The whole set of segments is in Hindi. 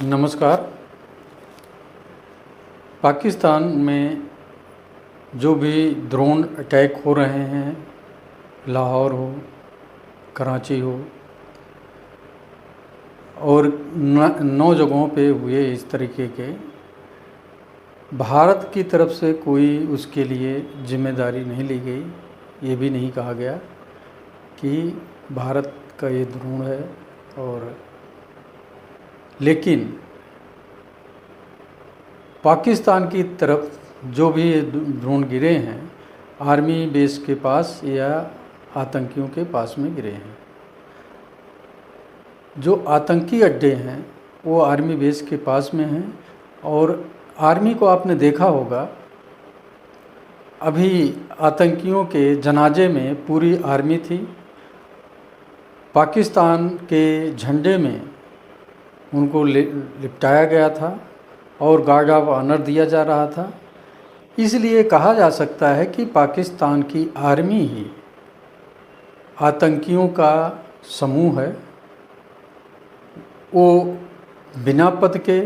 नमस्कार। पाकिस्तान में जो भी ड्रोन अटैक हो रहे हैं, लाहौर हो, कराची हो और 9 जगहों पे हुए इस तरीके के, भारत की तरफ से कोई उसके लिए जिम्मेदारी नहीं ली गई। ये भी नहीं कहा गया कि भारत का ये ड्रोन है। और लेकिन पाकिस्तान की तरफ जो भी ड्रोन गिरे हैं, आर्मी बेस के पास या आतंकियों के पास में गिरे हैं। जो आतंकी अड्डे हैं वो आर्मी बेस के पास में हैं। और आर्मी को आपने देखा होगा, अभी आतंकियों के जनाजे में पूरी आर्मी थी। पाकिस्तान के झंडे में उनको लिपटाया गया था और गार्ड ऑफ ऑनर दिया जा रहा था। इसलिए कहा जा सकता है कि पाकिस्तान की आर्मी ही आतंकियों का समूह है। वो बिना पद के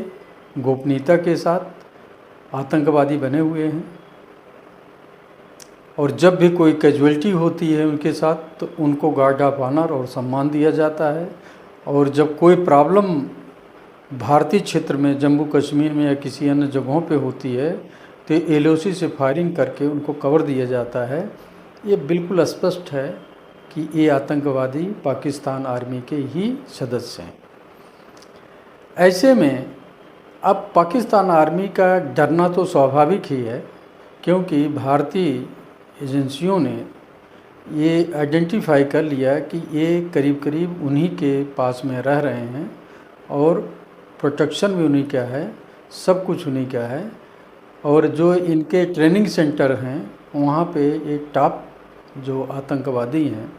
गोपनीयता के साथ आतंकवादी बने हुए हैं। और जब भी कोई कैजुअल्टी होती है उनके साथ, तो उनको गार्ड ऑफ ऑनर और सम्मान दिया जाता है। और जब कोई प्रॉब्लम भारतीय क्षेत्र में, जम्मू कश्मीर में या किसी अन्य जगहों पे होती है, तो एलओसी से फायरिंग करके उनको कवर दिया जाता है। ये बिल्कुल स्पष्ट है कि ये आतंकवादी पाकिस्तान आर्मी के ही सदस्य हैं। ऐसे में अब पाकिस्तान आर्मी का डरना तो स्वाभाविक ही है, क्योंकि भारतीय एजेंसियों ने ये आइडेंटिफाई कर लिया कि ये करीब करीब उन्हीं के पास में रह रहे हैं और प्रोटेक्शन भी उन्हीं का है, सब कुछ उन्हीं का है। और जो इनके ट्रेनिंग सेंटर हैं, वहाँ पे एक टॉप जो आतंकवादी हैं,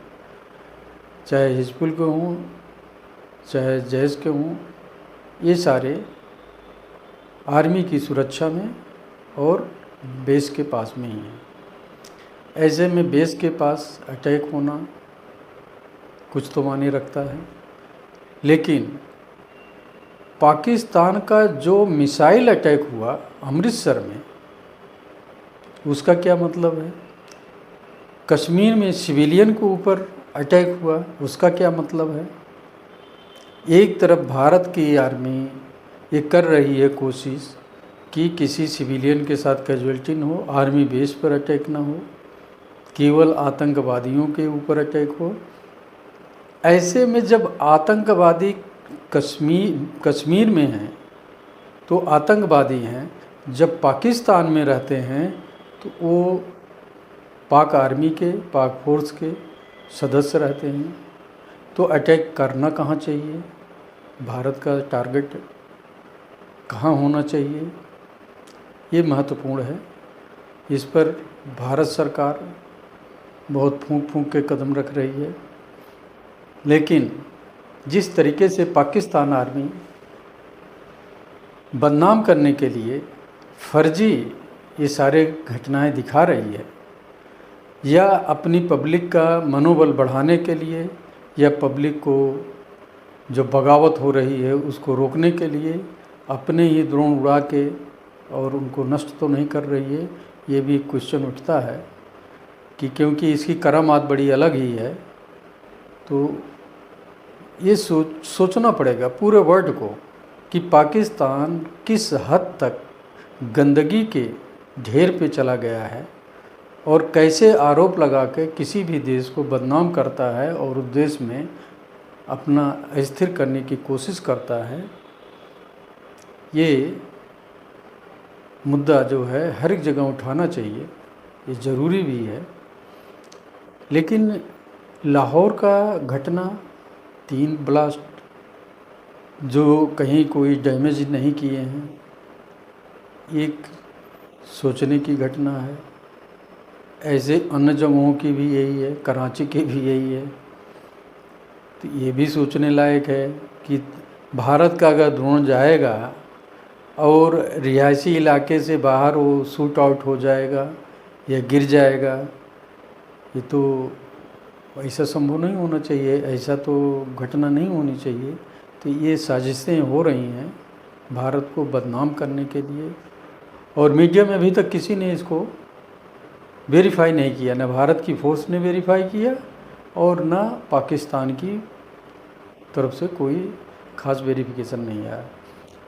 चाहे हिजबुल के हों चाहे जैश के हों, ये सारे आर्मी की सुरक्षा में और बेस के पास में ही हैं। ऐसे में बेस के पास अटैक होना कुछ तो मायने रखता है। लेकिन पाकिस्तान का जो मिसाइल अटैक हुआ अमृतसर में, उसका क्या मतलब है? कश्मीर में सिविलियन के ऊपर अटैक हुआ, उसका क्या मतलब है? एक तरफ भारत की आर्मी ये कर रही है कोशिश कि किसी सिविलियन के साथ कैजुअल्टी न हो, आर्मी बेस पर अटैक ना हो, केवल आतंकवादियों के ऊपर अटैक हो। ऐसे में जब आतंकवादी कश्मीर में हैं, तो आतंकवादी हैं, जब पाकिस्तान में रहते हैं तो वो पाक आर्मी के, पाक फोर्स के सदस्य रहते हैं। तो अटैक करना कहाँ चाहिए, भारत का टारगेट कहाँ होना चाहिए, ये महत्वपूर्ण है। इस पर भारत सरकार बहुत फूंक के कदम रख रही है। लेकिन जिस तरीके से पाकिस्तान आर्मी बदनाम करने के लिए फर्जी ये सारे घटनाएं दिखा रही है, या अपनी पब्लिक का मनोबल बढ़ाने के लिए, या पब्लिक को जो बगावत हो रही है उसको रोकने के लिए अपने ही ड्रोन उड़ा के और उनको नष्ट तो नहीं कर रही है, ये भी क्वेश्चन उठता है कि क्योंकि इसकी करामात बड़ी अलग ही है। तो ये सोचना पड़ेगा पूरे वर्ल्ड को कि पाकिस्तान किस हद तक गंदगी के ढेर पे चला गया है और कैसे आरोप लगा के किसी भी देश को बदनाम करता है और उस देश में अपना अस्थिर करने की कोशिश करता है। ये मुद्दा जो है हर एक जगह उठाना चाहिए, ये ज़रूरी भी है। लेकिन लाहौर का घटना, 3 ब्लास्ट जो कहीं कोई डैमेज नहीं किए हैं, एक सोचने की घटना है। ऐसे अन्य जगहों की भी यही है, कराची की भी यही है। तो ये भी सोचने लायक है कि भारत का अगर ड्रोन जाएगा और रिहायशी इलाके से बाहर वो शूट आउट हो जाएगा या गिर जाएगा, ये तो ऐसा संभव नहीं होना चाहिए, ऐसा तो घटना नहीं होनी चाहिए। तो ये साजिशें हो रही हैं भारत को बदनाम करने के लिए। और मीडिया में अभी तक किसी ने इसको वेरीफाई नहीं किया, न भारत की फोर्स ने वेरीफाई किया और न पाकिस्तान की तरफ से कोई ख़ास वेरिफिकेशन नहीं आया।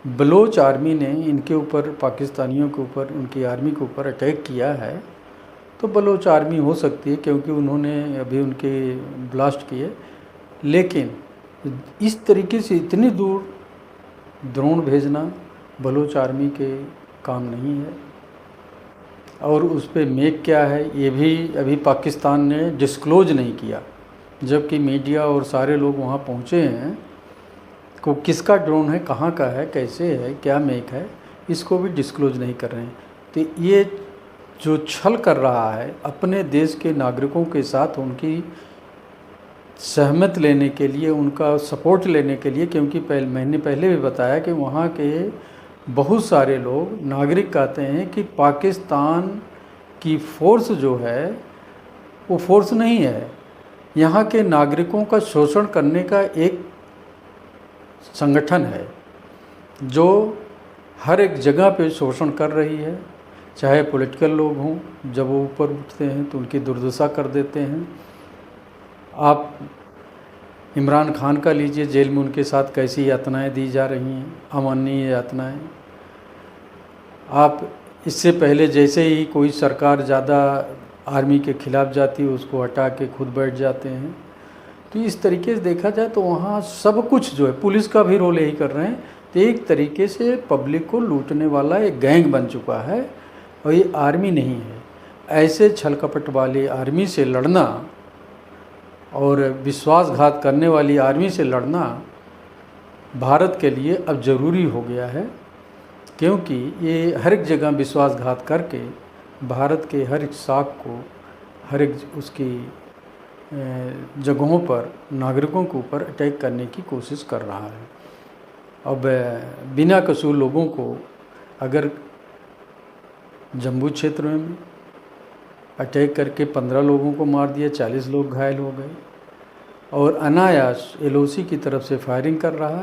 बलोच आर्मी ने इनके ऊपर, पाकिस्तानियों के ऊपर, उनकी आर्मी के ऊपर अटैक किया है, तो बलोच आर्मी हो सकती है क्योंकि उन्होंने अभी उनके ब्लास्ट किए, लेकिन इस तरीके से इतनी दूर ड्रोन भेजना बलोच आर्मी के काम नहीं है। और उस पर मेक क्या है ये भी अभी पाकिस्तान ने डिस्क्लोज नहीं किया, जबकि मीडिया और सारे लोग वहाँ पहुँचे हैं। को किसका ड्रोन है, कहाँ का है, कैसे है, क्या मेक है, इसको भी डिस्क्लोज नहीं कर रहे हैं। तो ये जो छल कर रहा है अपने देश के नागरिकों के साथ, उनकी सहमत लेने के लिए, उनका सपोर्ट लेने के लिए, क्योंकि मैंने पहले भी बताया कि वहाँ के बहुत सारे लोग नागरिक कहते हैं कि पाकिस्तान की फ़ोर्स जो है वो फ़ोर्स नहीं है, यहाँ के नागरिकों का शोषण करने का एक संगठन है जो हर एक जगह पे शोषण कर रही है। चाहे पॉलिटिकल लोग हों, जब वो ऊपर उठते हैं तो उनकी दुर्दशा कर देते हैं। आप इमरान खान का लीजिए, जेल में उनके साथ कैसी यातनाएं दी जा रही हैं, अमानवीय यातनाएं। आप इससे पहले जैसे ही कोई सरकार ज़्यादा आर्मी के ख़िलाफ़ जाती है उसको हटा के खुद बैठ जाते हैं। तो इस तरीके से देखा जाए तो वहाँ सब कुछ जो है, पुलिस का भी रोल यही कर रहे हैं। तो एक तरीके से पब्लिक को लूटने वाला एक गैंग बन चुका है और ये आर्मी नहीं है। ऐसे छल कपट वाली आर्मी से लड़ना और विश्वासघात करने वाली आर्मी से लड़ना भारत के लिए अब ज़रूरी हो गया है, क्योंकि ये हर एक जगह विश्वासघात करके भारत के हर एक शाख को, हर एक उसकी जगहों पर नागरिकों के ऊपर अटैक करने की कोशिश कर रहा है। अब बिना कसूर लोगों को अगर जम्मू क्षेत्र में अटैक करके 15 लोगों को मार दिया, 40 लोग घायल हो गए, और अनायास LOC की तरफ से फायरिंग कर रहा है।